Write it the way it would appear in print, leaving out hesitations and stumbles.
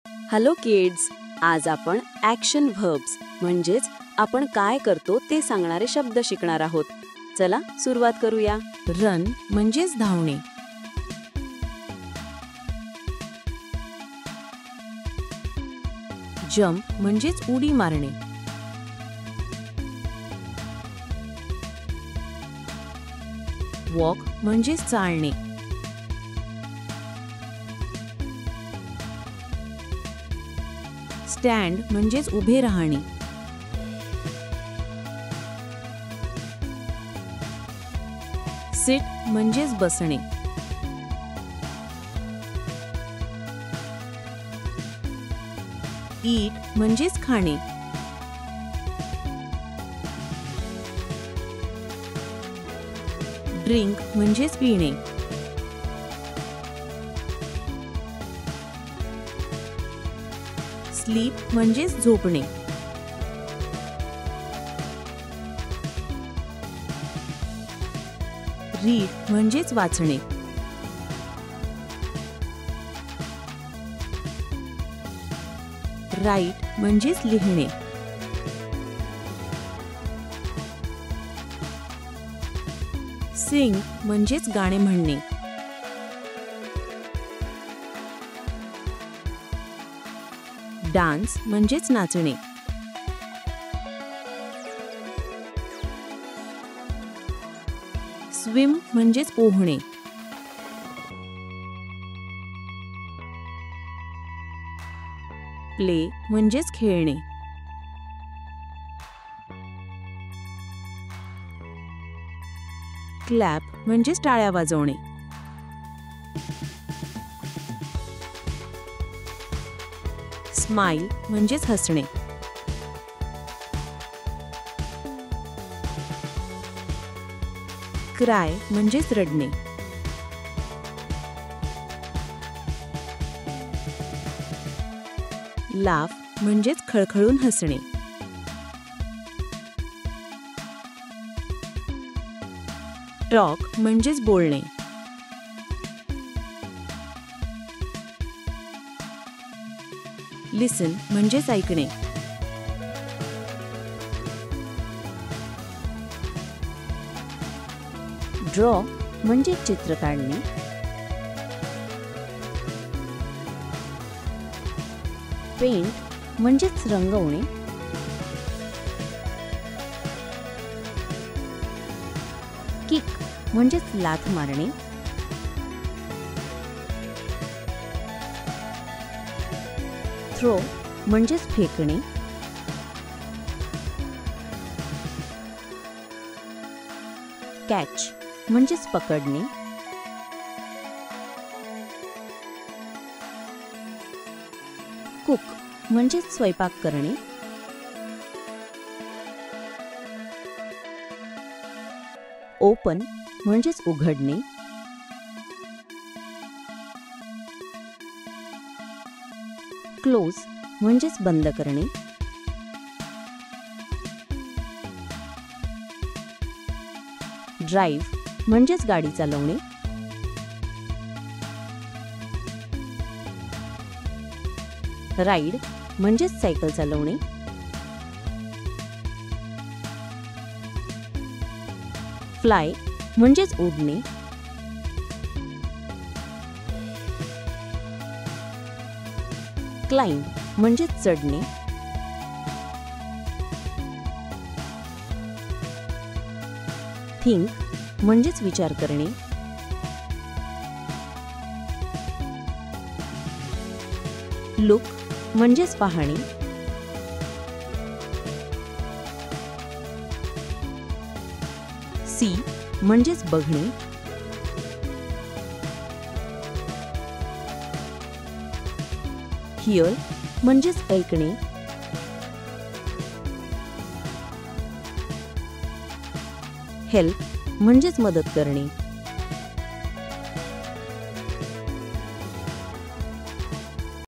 Hello kids, आज आपण action verbs म्हणजेच आपण काय करतो ते सांगणारे शब्द शिकणार आहोत. चला सुरुवात करूया. रन म्हणजेच धावणे. जंप म्हणजेच उडी मारणे. वॉक म्हणजेच चालणे. स्टँड म्हणजेच उभे राहणे. सिट म्हणजेच बसणे. ईट म्हणजेच खाणे. ड्रिंक म्हणजेच पिणे. स्लीप म्हणजेच झोपणे. रीड म्हणजेच वाचणे. राईट म्हणजेच लिहिणे. सिंग म्हणजेच गाणे म्हणणे. डान्स म्हणजेच नाचणे. स्विम म्हणजेच पोहणे. प्ले म्हणजेच खेळणे. क्लॅप म्हणजेच टाळ्या वाजवणे. स्माइल म्हणजेच हसणे. क्राय म्हणजेच रडणे. लाफ म्हणजेच खळखळून हसणे. टॉक म्हणजेच बोलणे. लिसन म्हणजेच ऐकणे. ड्रॉ म्हणजे चित्र काढणे. पेंट म्हणजेच रंगवणे. किक म्हणजेच लाथ मारणे. थ्रो म्हणजेच फेकणे. कॅच म्हणजेच पकडणे. कुक म्हणजेच स्वयंपाक करणे. ओपन म्हणजेच उघडणे. क्लोज म्हणजेच बंद करणे. ड्राईव्ह म्हणजेच गाडी चालवणे. राईड म्हणजेच सायकल चालवणे. फ्लाय म्हणजेच उडणे. क्लाइंब म्हणजेच चढणे. थिंक म्हणजेच विचार करणे. लुक म्हणजेच पाहणे. सी म्हणजेच बघणे. हिअर म्हणजेच ऐकणे. हेल्प म्हणजेच मदत करणे.